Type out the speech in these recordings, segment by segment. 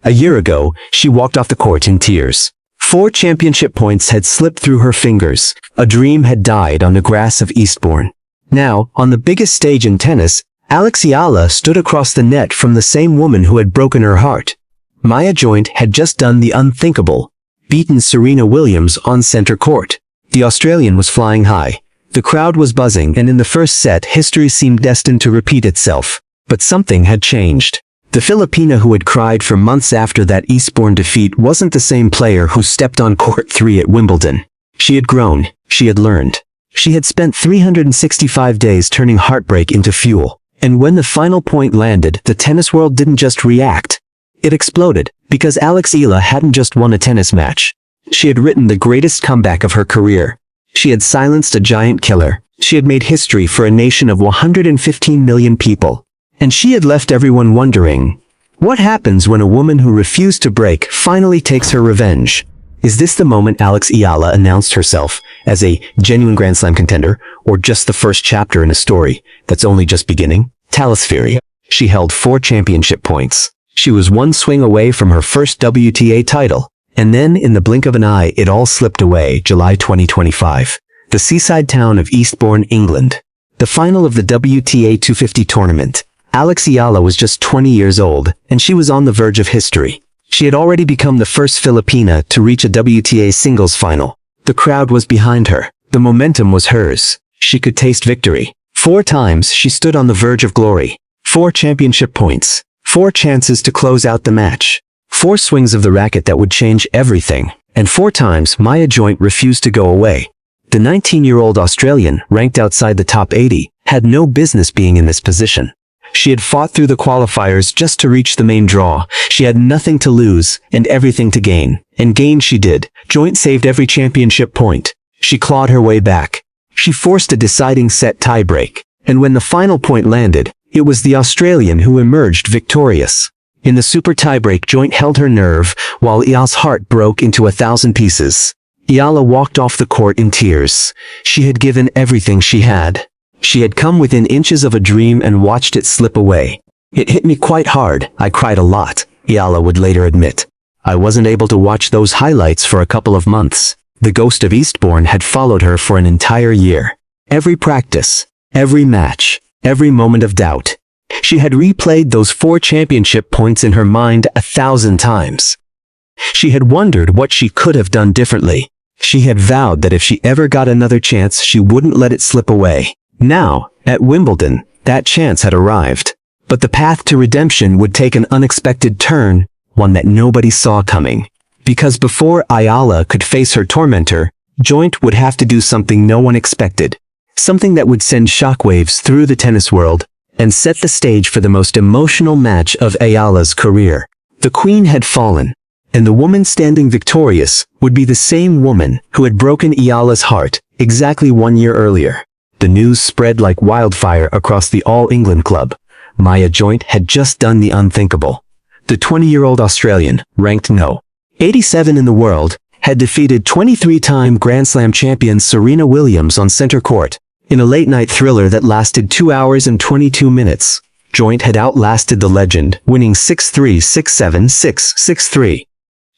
A year ago, she walked off the court in tears. 4 championship points had slipped through her fingers. A dream had died on the grass of Eastbourne. Now, on the biggest stage in tennis, Eala stood across the net from the same woman who had broken her heart. Maya Joint had just done the unthinkable, beaten Serena Williams on center court. The Australian was flying high. The crowd was buzzing, and in the first set, history seemed destined to repeat itself. But something had changed. The Filipina who had cried for months after that Eastbourne defeat wasn't the same player who stepped on court 3 at Wimbledon. She had grown. She had learned. She had spent 365 days turning heartbreak into fuel. And when the final point landed, the tennis world didn't just react. It exploded, because Eala hadn't just won a tennis match. She had written the greatest comeback of her career. She had silenced a giant killer. She had made history for a nation of 115 million people. And she had left everyone wondering, what happens when a woman who refused to break finally takes her revenge? Is this the moment Eala announced herself as a genuine Grand Slam contender, or just the first chapter in a story that's only just beginning? Talisphera. She held 4 championship points. She was 1 swing away from her first WTA title. And then, in the blink of an eye, it all slipped away. July 2025. The seaside town of Eastbourne, England. The final of the WTA 250 tournament. Eala was just 20 years old, and she was on the verge of history. She had already become the first Filipina to reach a WTA singles final. The crowd was behind her. The momentum was hers. She could taste victory. 4 times she stood on the verge of glory. 4 championship points. 4 chances to close out the match. 4 swings of the racket that would change everything. And 4 times Maya Joint refused to go away. The 19-year-old Australian, ranked outside the top 80, had no business being in this position. She had fought through the qualifiers just to reach the main draw. She had nothing to lose and everything to gain. And gain she did. Joint saved every championship point. She clawed her way back. She forced a deciding set tiebreak. And when the final point landed, it was the Australian who emerged victorious. In the super tiebreak, Joint held her nerve, while Eala's heart broke into 1,000 pieces. Eala walked off the court in tears. She had given everything she had. She had come within inches of a dream and watched it slip away. It hit me quite hard. I cried a lot, Eala would later admit. I wasn't able to watch those highlights for a couple of months. The ghost of Eastbourne had followed her for an entire year. Every practice, every match, every moment of doubt. She had replayed those 4 championship points in her mind 1,000 times. She had wondered what she could have done differently. She had vowed that if she ever got another chance, she wouldn't let it slip away. Now, at Wimbledon, that chance had arrived. But the path to redemption would take an unexpected turn, one that nobody saw coming. Because before Eala could face her tormentor, Joint would have to do something no one expected. Something that would send shockwaves through the tennis world and set the stage for the most emotional match of Eala's career. The queen had fallen, and the woman standing victorious would be the same woman who had broken Eala's heart exactly 1 year earlier. The news spread like wildfire across the All England club. Maya Joint had just done the unthinkable. The 20-year-old Australian, ranked no. 87 in the world, had defeated 23-time Grand Slam champion Serena Williams on center court. In a late-night thriller that lasted 2 hours and 22 minutes, Joint had outlasted the legend, winning 6-3, 6-7, 6, 6-3.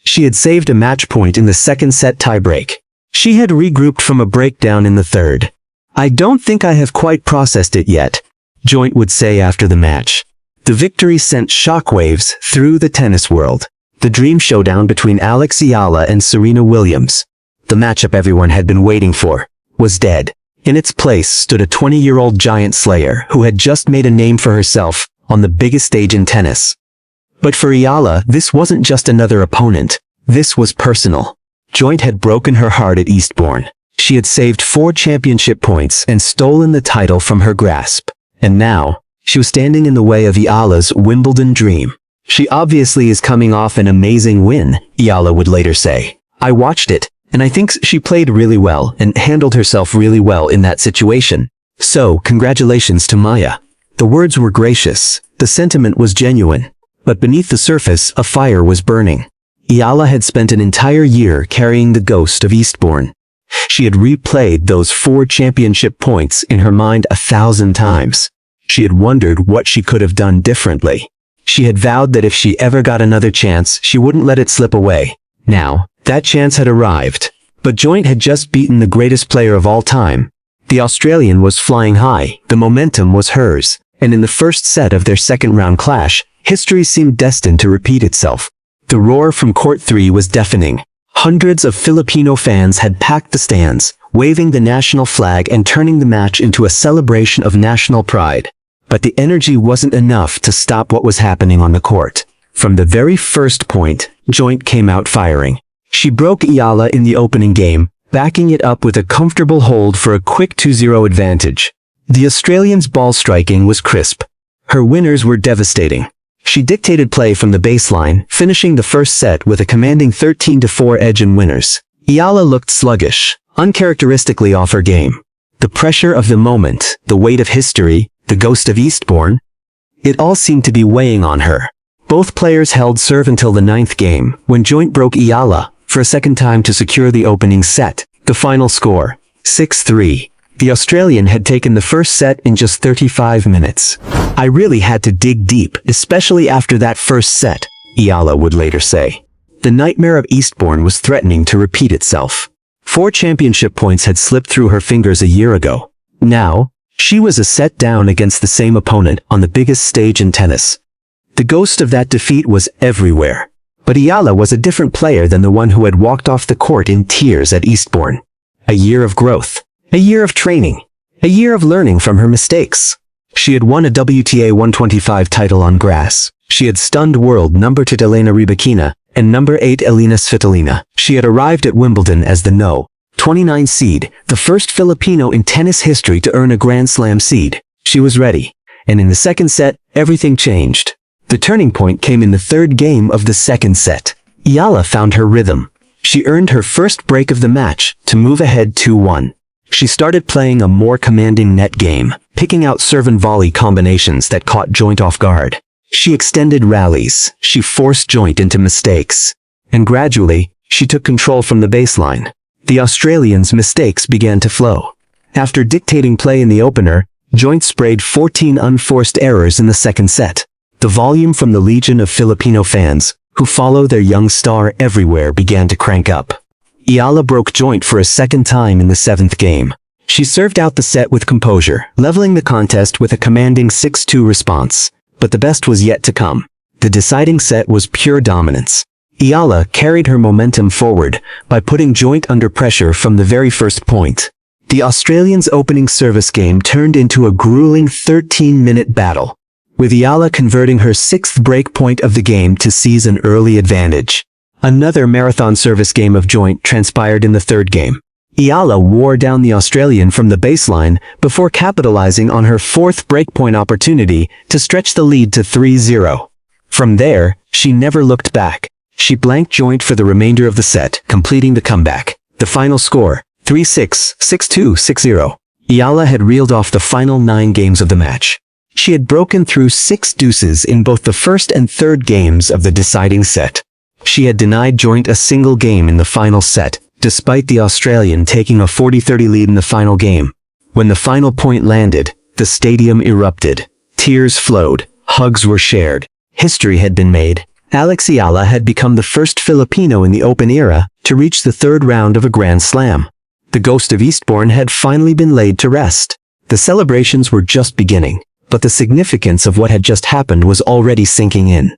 She had saved a match point in the second set tiebreak. She had regrouped from a breakdown in the third. I don't think I have quite processed it yet, Joint would say after the match. The victory sent shockwaves through the tennis world. The dream showdown between Eala and Serena Williams, the matchup everyone had been waiting for, was dead. In its place stood a 20-year-old giant slayer who had just made a name for herself on the biggest stage in tennis. But for Eala, this wasn't just another opponent. This was personal. Joint had broken her heart at Eastbourne. She had saved 4 championship points and stolen the title from her grasp. And now, she was standing in the way of Eala's Wimbledon dream. She obviously is coming off an amazing win, Eala would later say. I watched it, and I think she played really well and handled herself really well in that situation. So, congratulations to Maya. The words were gracious. The sentiment was genuine. But beneath the surface, a fire was burning. Eala had spent an entire year carrying the ghost of Eastbourne. She had replayed those 4 championship points in her mind 1,000 times. She had wondered what she could have done differently. She had vowed that if she ever got another chance, she wouldn't let it slip away. Now, that chance had arrived. But Joint had just beaten the greatest player of all time. The Australian was flying high, the momentum was hers, and in the first set of their second-round clash, history seemed destined to repeat itself. The roar from Court 3 was deafening. Hundreds of Filipino fans had packed the stands, waving the national flag and turning the match into a celebration of national pride. But the energy wasn't enough to stop what was happening on the court. From the very first point, Joint came out firing. She broke Eala in the opening game, backing it up with a comfortable hold for a quick 2-0 advantage. The Australian's ball striking was crisp. Her winners were devastating. She dictated play from the baseline, finishing the first set with a commanding 13-4 edge in winners. Eala looked sluggish, uncharacteristically off her game. The pressure of the moment, the weight of history, the ghost of Eastbourne, it all seemed to be weighing on her. Both players held serve until the 9th game, when Joint broke Eala for a second time to secure the opening set. The final score, 6-3. The Australian had taken the first set in just 35 minutes. I really had to dig deep, especially after that first set, Eala would later say. The nightmare of Eastbourne was threatening to repeat itself. 4 championship points had slipped through her fingers a year ago. Now, she was a set down against the same opponent on the biggest stage in tennis. The ghost of that defeat was everywhere. But Eala was a different player than the one who had walked off the court in tears at Eastbourne. A year of growth. A year of training. A year of learning from her mistakes. She had won a WTA 125 title on grass. She had stunned world number 2 Elena Rybakina and number 8 Elina Svitolina. She had arrived at Wimbledon as the No. 29 seed, the first Filipino in tennis history to earn a Grand Slam seed. She was ready. And in the second set, everything changed. The turning point came in the third game of the second set. Eala found her rhythm. She earned her first break of the match to move ahead 2-1. She started playing a more commanding net game, picking out serve and volley combinations that caught Joint off guard. She extended rallies, she forced Joint into mistakes. And gradually, she took control from the baseline. The Australian's mistakes began to flow. After dictating play in the opener, Joint sprayed 14 unforced errors in the second set. The volume from the legion of Filipino fans, who follow their young star everywhere, began to crank up. Eala broke Joint for a second time in the 7th game. She served out the set with composure, leveling the contest with a commanding 6-2 response. But the best was yet to come. The deciding set was pure dominance. Eala carried her momentum forward by putting Joint under pressure from the very first point. The Australians' opening service game turned into a grueling 13-minute battle, with Eala converting her 6th break point of the game to seize an early advantage. Another marathon service game of Joint transpired in the 3rd game. Eala wore down the Australian from the baseline before capitalizing on her 4th breakpoint opportunity to stretch the lead to 3-0. From there, she never looked back. She blanked Joint for the remainder of the set, completing the comeback. The final score, 3-6, 6-2, 6-0. Eala had reeled off the final 9 games of the match. She had broken through 6 deuces in both the first and third games of the deciding set. She had denied Joint a single game in the final set, despite the Australian taking a 40-30 lead in the final game. When the final point landed, the stadium erupted. Tears flowed. Hugs were shared. History had been made. Eala had become the first Filipino in the Open era to reach the 3rd round of a Grand Slam. The ghost of Eastbourne had finally been laid to rest. The celebrations were just beginning, but the significance of what had just happened was already sinking in.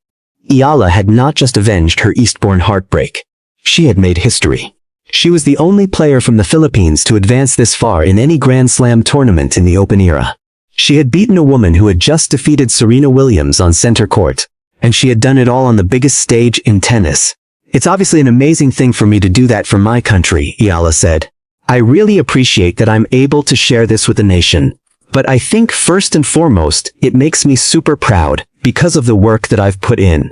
Eala had not just avenged her Eastbourne heartbreak. She had made history. She was the only player from the Philippines to advance this far in any Grand Slam tournament in the Open era. She had beaten a woman who had just defeated Serena Williams on center court, and she had done it all on the biggest stage in tennis. It's obviously an amazing thing for me to do that for my country, Eala said. I really appreciate that I'm able to share this with the nation. But I think first and foremost, it makes me super proud because of the work that I've put in.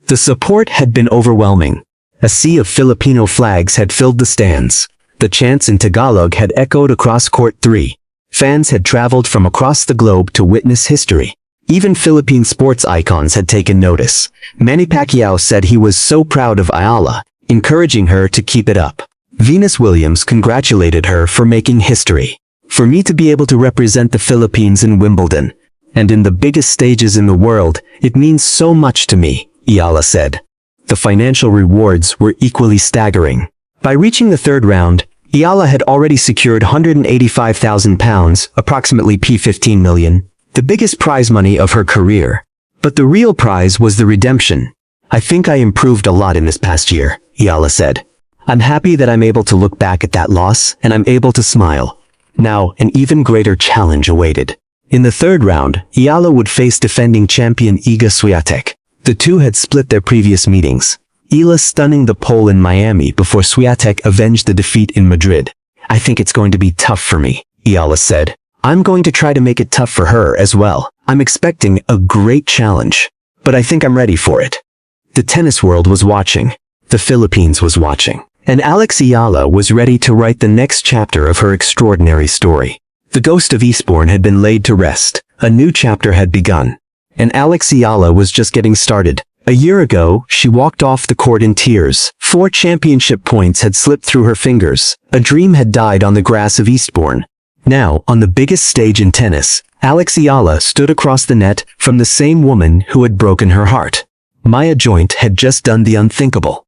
The support had been overwhelming. A sea of Filipino flags had filled the stands. The chants in Tagalog had echoed across Court 3. Fans had traveled from across the globe to witness history. Even Philippine sports icons had taken notice. Manny Pacquiao said he was so proud of Eala, encouraging her to keep it up. Venus Williams congratulated her for making history. For me to be able to represent the Philippines in Wimbledon, And in the biggest stages in the world, it means so much to me, Eala said. The financial rewards were equally staggering. By reaching the third round, Eala had already secured £185,000, approximately P15 million, the biggest prize money of her career. But the real prize was the redemption. I think I improved a lot in this past year, Eala said. I'm happy that I'm able to look back at that loss, and I'm able to smile. Now, an even greater challenge awaited. In the third round, Eala would face defending champion Iga Swiatek. The two had split their previous meetings, Eala stunning the Pole in Miami before Swiatek avenged the defeat in Madrid. I think it's going to be tough for me, Eala said. I'm going to try to make it tough for her as well. I'm expecting a great challenge, but I think I'm ready for it. The tennis world was watching. The Philippines was watching. And Alex Eala was ready to write the next chapter of her extraordinary story. The ghost of Eastbourne had been laid to rest. A new chapter had begun. And Alex Eala was just getting started. A year ago, she walked off the court in tears. 4 championship points had slipped through her fingers. A dream had died on the grass of Eastbourne. Now, on the biggest stage in tennis, Alex Eala stood across the net from the same woman who had broken her heart. Maya Joint had just done the unthinkable.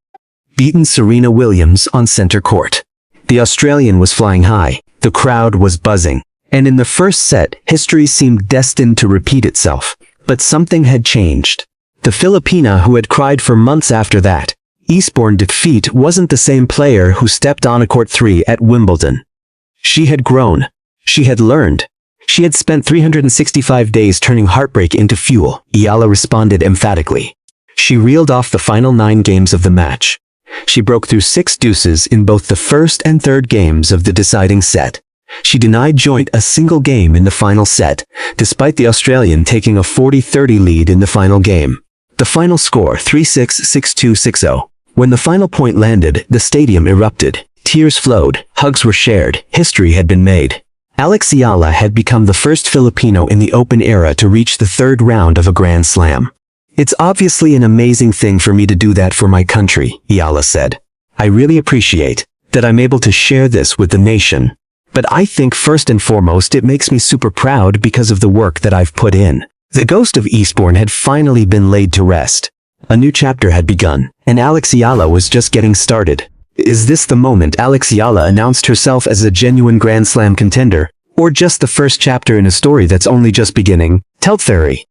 Beaten Serena Williams on center court. The Australian was flying high. The crowd was buzzing. And in the first set, history seemed destined to repeat itself. But something had changed. The Filipina who had cried for months after that Eastbourne defeat wasn't the same player who stepped on a court 3 at Wimbledon. She had grown. She had learned. She had spent 365 days turning heartbreak into fuel, Eala responded emphatically. She reeled off the final 9 games of the match. She broke through 6 deuces in both the first and third games of the deciding set. She denied Joint a single game in the final set, despite the Australian taking a 40-30 lead in the final game. The final score 3-6, 6-2, 6-0. When the final point landed, the stadium erupted. Tears flowed, hugs were shared, history had been made. Alex Eala had become the first Filipino in the Open era to reach the third round of a Grand Slam. It's obviously an amazing thing for me to do that for my country, Eala said. I really appreciate that I'm able to share this with the nation. But I think first and foremost it makes me super proud because of the work that I've put in. The ghost of Eastbourne had finally been laid to rest. A new chapter had begun, and Alex Eala was just getting started. Is this the moment Alex Eala announced herself as a genuine Grand Slam contender? Or just the first chapter in a story that's only just beginning? Tell Theory.